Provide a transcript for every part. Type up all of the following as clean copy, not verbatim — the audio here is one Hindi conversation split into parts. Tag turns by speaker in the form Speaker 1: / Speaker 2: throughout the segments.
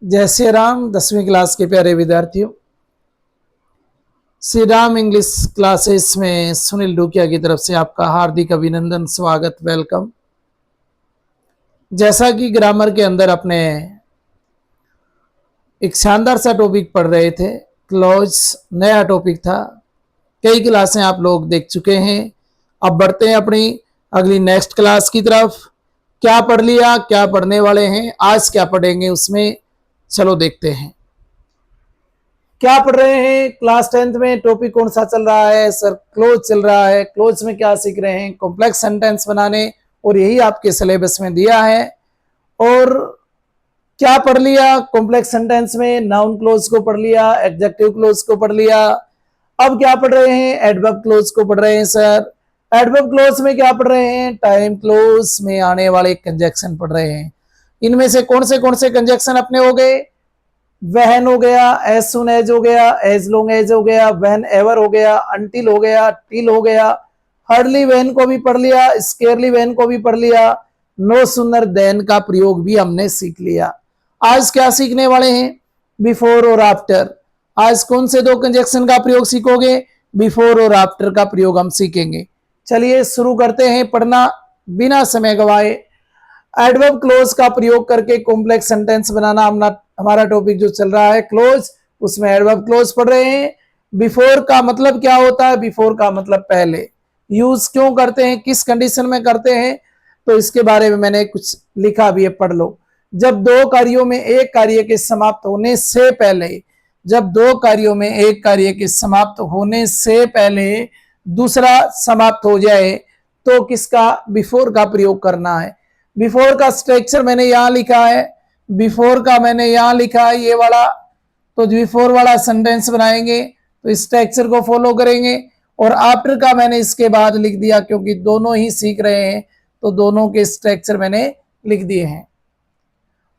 Speaker 1: जय श्री राम। 10वीं क्लास के प्यारे विद्यार्थियों, श्री राम इंग्लिश क्लासेस में सुनील डूकिया की तरफ से आपका हार्दिक अभिनंदन, स्वागत, वेलकम। जैसा कि ग्रामर के अंदर अपने एक शानदार सा टॉपिक पढ़ रहे थे, क्लॉज नया टॉपिक था। कई क्लासें आप लोग देख चुके हैं। अब बढ़ते हैं अपनी अगली नेक्स्ट क्लास की तरफ। क्या पढ़ लिया, क्या पढ़ने वाले हैं, आज क्या पढ़ेंगे उसमें चलो देखते हैं। क्या पढ़ रहे हैं क्लास 10th में? टॉपिक कौन सा चल रहा है सर? क्लोज चल रहा है। क्लोज में क्या सीख रहे हैं? कॉम्प्लेक्स सेंटेंस बनाने, और यही आपके सिलेबस में दिया है। और क्या पढ़ लिया कॉम्प्लेक्स सेंटेंस में? नाउन क्लोज को पढ़ लिया, एडजेक्टिव क्लोज को पढ़ लिया। अब क्या पढ़ रहे हैं? एडवर्ब क्लोज को पढ़ रहे हैं सर। एडवर्ब क्लोज में क्या पढ़ रहे हैं? टाइम क्लोज में आने वाले कंजक्शन पढ़ रहे हैं। इनमें से कौन से कंजक्शन अपने हो गए? वहन हो गया, एज सुन एज हो गया, एज लॉन्ग एज हो गया, वहन एवर हो गया, अंटिल हो गया, टिल हो गया। हर्डली वहन को भी पढ़ लिया, स्केयरली वहन को भी पढ़ लिया। नो सुनर देन का प्रयोग भी हमने सीख लिया। आज क्या सीखने वाले हैं? बिफोर और आफ्टर। आज कौन से दो कंजक्शन का प्रयोग सीखोगे? बिफोर और आफ्टर का प्रयोग हम सीखेंगे। चलिए शुरू करते हैं पढ़ना बिना समय गवाए। एडवर्ब क्लोज का प्रयोग करके कॉम्प्लेक्स सेंटेंस बनाना हमारा टॉपिक जो चल रहा है क्लोज, उसमें एडवर्ब क्लोज पढ़ रहे हैं। बिफोर का मतलब क्या होता है? बिफोर का मतलब पहले। यूज क्यों करते हैं, किस कंडीशन में करते हैं, तो इसके बारे में मैंने कुछ लिखा भी है, पढ़ लो। जब दो कार्यों में एक कार्य के समाप्त होने से पहले, जब दो कार्यों में एक कार्य के समाप्त होने से पहले दूसरा समाप्त हो जाए तो किसका? बिफोर का प्रयोग करना है। बिफोर का स्ट्रक्चर मैंने यहां लिखा है, बिफोर का मैंने यहां लिखा है ये वाला। तो बिफोर वाला सेंटेंस बनाएंगे तो स्ट्रक्चर को फॉलो करेंगे। और आफ्टर का मैंने इसके बाद लिख दिया, क्योंकि दोनों ही सीख रहे हैं तो दोनों के स्ट्रक्चर मैंने लिख दिए हैं।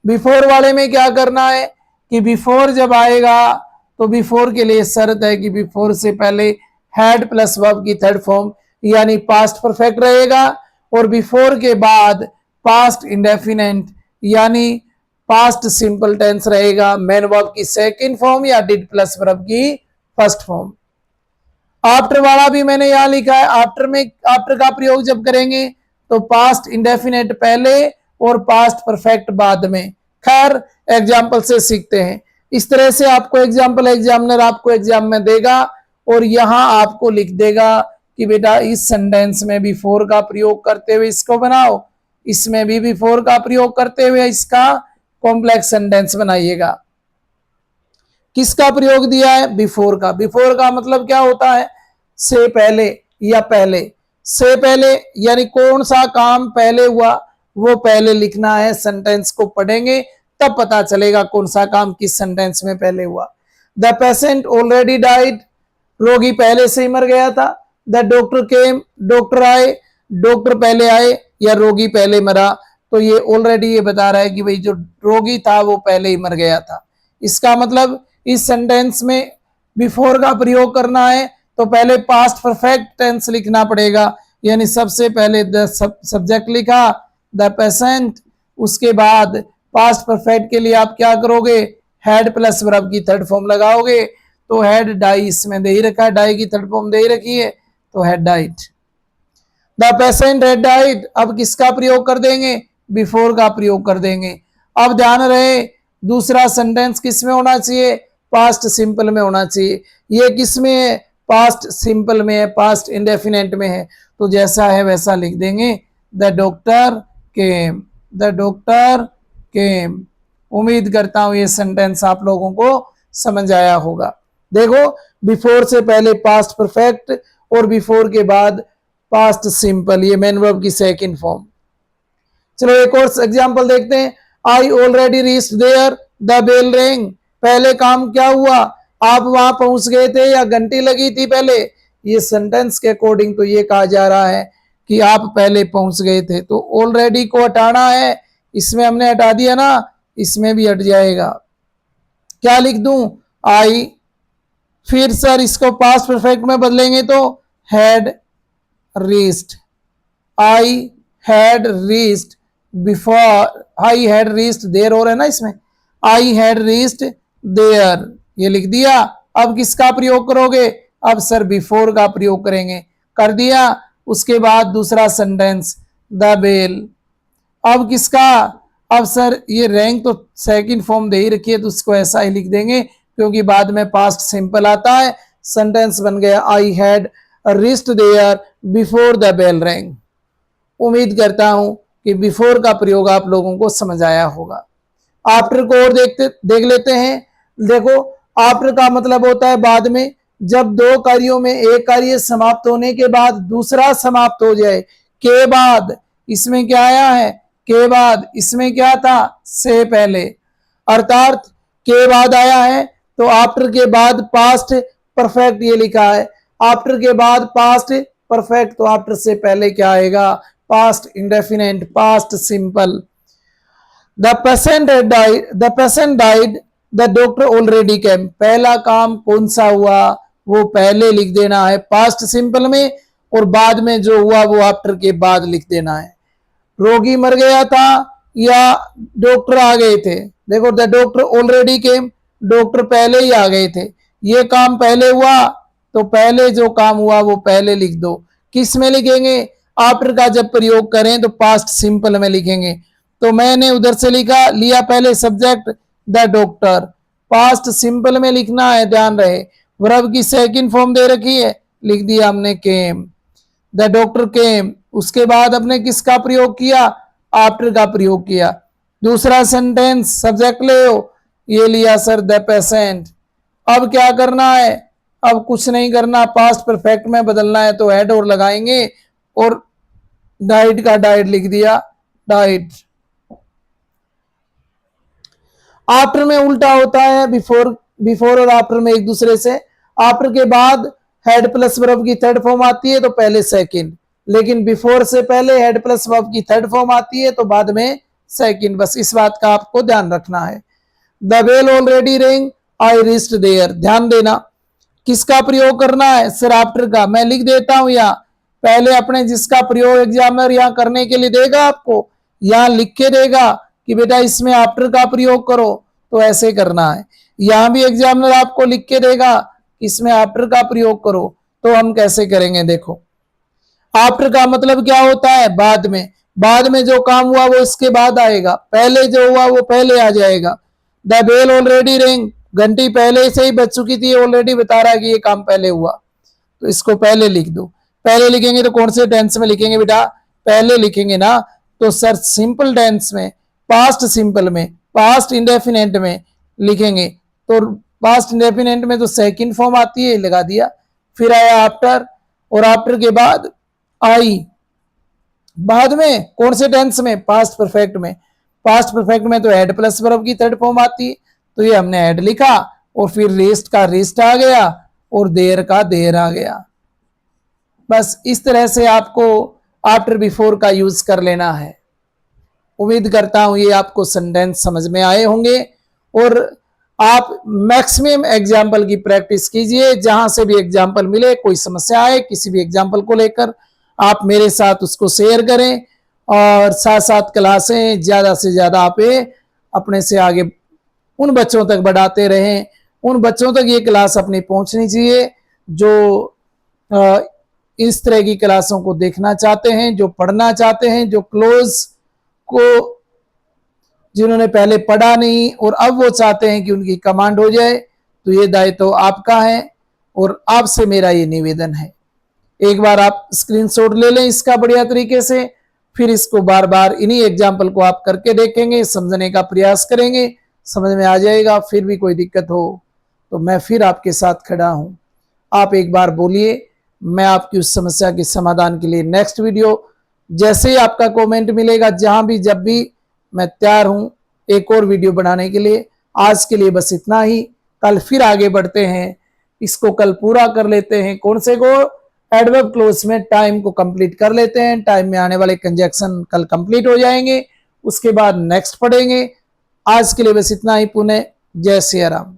Speaker 1: बिफोर वाले में क्या करना है कि बिफोर जब आएगा तो बिफोर के लिए शर्त है कि बिफोर से पहले हैड प्लस वर्ब की थर्ड फॉर्म यानी पास्ट परफेक्ट रहेगा, और बिफोर के बाद पास्ट इंडेफिनेट यानी पास्ट सिंपल टेंस रहेगा, मेन वर्ब की सेकंड फॉर्म या डिड प्लस वर्ब की फर्स्ट फॉर्म। आफ्टर वाला भी मैंने यहां लिखा है। आफ्टर का प्रयोग जब करेंगे तो पास्ट इंडेफिनेट पहले और पास्ट परफेक्ट बाद में। खैर एग्जाम्पल से सीखते हैं। इस तरह से आपको एग्जाम्पल एग्जामिनर आपको एग्जाम में देगा और यहां आपको लिख देगा कि बेटा इस सेंटेंस में बिफोर का प्रयोग करते हुए इसको बनाओ, इसमें भी बिफोर का प्रयोग करते हुए इसका कॉम्प्लेक्स सेंटेंस बनाइएगा। किसका प्रयोग दिया है? बिफोर का। बिफोर का मतलब क्या होता है? से पहले या पहले। से पहले यानी कौन सा काम पहले हुआ वो पहले लिखना है। सेंटेंस को पढ़ेंगे तब पता चलेगा कौन सा काम किस सेंटेंस में पहले हुआ। द पेशेंट ऑलरेडी डाइड, रोगी पहले से ही मर गया था। द डॉक्टर केम, डॉक्टर आए, डॉक्टर पहले आए या रोगी पहले मरा। तो ये ऑलरेडी ये बता रहा है कि भाई जो रोगी था वो पहले ही मर गया था। इसका मतलब इस सेंटेंस में बिफोर का प्रयोग करना है तो पहले पास्ट परफेक्ट टेंस लिखना पड़ेगा, यानी सबसे पहले द सब्जेक्ट लिखा द पेशेंट, उसके बाद पास्ट परफेक्ट के लिए आप क्या करोगे? हैड प्लस वर्ब की थर्ड फॉर्म लगाओगे। तो हैड डाई इसमें दे ही रखा है, डाई की थर्ड फॉर्म दे ही रखी है, तो had died. The patient had died, अब किसका प्रयोग कर देंगे? बिफोर का प्रयोग कर देंगे। अब ध्यान रहे दूसरा सेंटेंस किस में होना चाहिए? पास्ट सिंपल में होना चाहिए। ये किस में है? पास्ट सिंपल में है, पास्ट इंडेफिनेट में है। तो जैसा है वैसा लिख देंगे, the doctor came, the doctor केम। उम्मीद करता हूं ये सेंटेंस आप लोगों को समझ आया होगा। देखो बिफोर से पहले पास्ट परफेक्ट और बिफोर के बाद पास्ट सिंपल, ये मेन वर्ब की सेकंड फॉर्म। चलो एक और एग्जांपल देखते हैं। I already reached there the bell ring, पहले काम क्या हुआ? आप वहां पहुंच गए थे या घंटी लगी थी पहले? ये सेंटेंस के अकॉर्डिंग तो ये कहा जा रहा है कि आप पहले पहुंच गए थे, तो ऑलरेडी को हटाना है। इसमें हमने हटा दिया ना, इसमें भी हट जाएगा। क्या लिख दूं? आई। फिर सर इसको पास्ट परफेक्ट में बदलेंगे तो had reached, I had reached before, I had reached there हो रहा है ना इसमें, आई हैड रीच्ड देयर, ये लिख दिया। अब किसका प्रयोग करोगे? अब सर बिफोर का प्रयोग करेंगे। कर दिया। उसके बाद दूसरा सेंटेंस, द बेल। अब किसका? अब सर ये रैंक तो सेकंड फॉर्म दे ही रखी है तो उसको ऐसा ही लिख देंगे क्योंकि बाद में पास्ट सिंपल आता है। सेंटेंस बन गया I had reached there before the bell rang. उम्मीद करता हूं कि बिफोर का प्रयोग आप लोगों को समझ आया होगा। आफ्टर को और देख लेते हैं। देखो, आफ्टर का मतलब होता है बाद में, जब दो कार्यों में एक कार्य समाप्त होने के बाद दूसरा समाप्त हो जाए। के बाद, इसमें क्या आया है? के बाद। इसमें क्या था? से पहले। अर्थात के बाद आया है तो आफ्टर के बाद पास्ट परफेक्ट ये लिखा है। आफ्टर के बाद पास्ट परफेक्ट तो आफ्टर से पहले क्या आएगा? Past indefinite, past simple. The patient died the doctor already came. पहला काम कौन सा हुआ वो पहले लिख देना है पास्ट सिंपल में, और बाद में जो हुआ वो आफ्टर के बाद लिख देना है। रोगी मर गया था या डॉक्टर आ गए थे? देखो, the doctor already came, doctor पहले ही आ गए थे। ये काम पहले हुआ तो पहले जो काम हुआ वो पहले लिख दो। किस में लिखेंगे? आफ्टर का जब प्रयोग करें तो पास्ट सिंपल में लिखेंगे। तो मैंने उधर से लिया पहले subject the doctor, past simple में लिखना है, ध्यान रहे। वर्ब की सेकंड फॉर्म दे रखी है, लिख दिया हमने केम, द डॉक्टर केम। उसके बाद अपने किसका प्रयोग किया? आफ्टर का प्रयोग किया। दूसरा सेंटेंस सब्जेक्ट ले हो, ये लिया सर द पेशेंट। अब क्या करना है? अब कुछ नहीं करना, पास्ट परफेक्ट में बदलना है तो हेड और लगाएंगे और डाइड का डाइड लिख दिया, डाइड। आफ्टर में उल्टा होता है, बिफोर और आफ्टर में एक दूसरे से। आफ्टर के बाद हेड प्लस वर्ब की थर्ड फॉर्म आती है तो पहले सेकंड, लेकिन बिफोर से पहले हेड प्लस वर्ब की थर्ड फॉर्म आती है तो बाद में सेकंड। बस इस बात का आपको ध्यान रखना है। The bell already ring, I reached there. ध्यान देना, किसका प्रयोग करना है? सर आफ्टर का। मैं लिख देता हूं यहाँ पहले अपने, जिसका प्रयोग एग्जामिनर यहाँ करने के लिए देगा आपको, यहाँ लिख के देगा कि बेटा इसमें आफ्टर का प्रयोग करो, तो ऐसे करना है। यहां भी एग्जामिनर आपको लिख के देगा इसमें आफ्टर का प्रयोग करो, तो हम कैसे करेंगे? देखो, आफ्टर का मतलब क्या होता है? बाद में। बाद में जो काम हुआ वो इसके बाद आएगा, पहले जो हुआ वो पहले आ जाएगा। द बेल ऑलरेडी रिंग, घंटी पहले से ही बज चुकी थी, ऑलरेडी बता रहा है कि ये काम पहले हुआ, तो इसको पहले लिख दो। पहले लिखेंगे तो कौन से टेंस में लिखेंगे बेटा? पहले लिखेंगे ना, तो सर सिंपल टेंस में, पास्ट सिंपल में, पास्ट इंडेफिनिट में लिखेंगे। तो पास्ट इंडेफिनिट में तो सेकंड फॉर्म आती है, लगा दिया। फिर आया आफ्टर, और आफ्टर के बाद आई। बाद में कौन से टेंस में? पास्ट परफेक्ट में। पास्ट परफेक्ट में तो हेड प्लस वर्ब की थर्ड फॉर्म आती है, तो ये हमने हेड लिखा, और फिर रेस्ट का रेस्ट आ गया और देर का देर आ गया। बस इस तरह से आपको आफ्टर बिफोर का यूज कर लेना है। उम्मीद करता हूं ये आपको सेंटेंस समझ में आए होंगे, और आप मैक्सिमम एग्जाम्पल की प्रैक्टिस कीजिए। जहां से भी एग्जाम्पल मिले, कोई समस्या आए किसी भी एग्जाम्पल को लेकर, आप मेरे साथ उसको शेयर करें, और साथ साथ क्लासें ज़्यादा से ज़्यादा आप अपने से आगे उन बच्चों तक बढ़ाते रहें। उन बच्चों तक ये क्लास अपनी पहुंचनी चाहिए जो इस तरह की क्लासों को देखना चाहते हैं, जो पढ़ना चाहते हैं, जो क्लोज को, जिन्होंने पहले पढ़ा नहीं और अब वो चाहते हैं कि उनकी कमांड हो जाए, तो ये दायित्व तो आपका है, और आपसे मेरा ये निवेदन है। एक बार आप स्क्रीनशॉट ले लें इसका बढ़िया तरीके से, फिर इसको बार बार इन्हीं एग्जाम्पल को आप करके देखेंगे, समझने का प्रयास करेंगे, समझ में आ जाएगा। फिर भी कोई दिक्कत हो तो मैं फिर आपके साथ खड़ा हूं। आप एक बार बोलिए, मैं आपकी उस समस्या के समाधान के लिए नेक्स्ट वीडियो जैसे ही आपका कमेंट मिलेगा, जहां भी जब भी, मैं तैयार हूं एक और वीडियो बनाने के लिए। आज के लिए बस इतना ही, कल फिर आगे बढ़ते हैं, इसको कल पूरा कर लेते हैं। कौन से को? एडवर्ब क्लोज में टाइम को कंप्लीट कर लेते हैं। टाइम में आने वाले कंजक्शन कल कंप्लीट हो जाएंगे, उसके बाद नेक्स्ट पढ़ेंगे। आज के लिए बस इतना ही। पुनः जय सिया राम।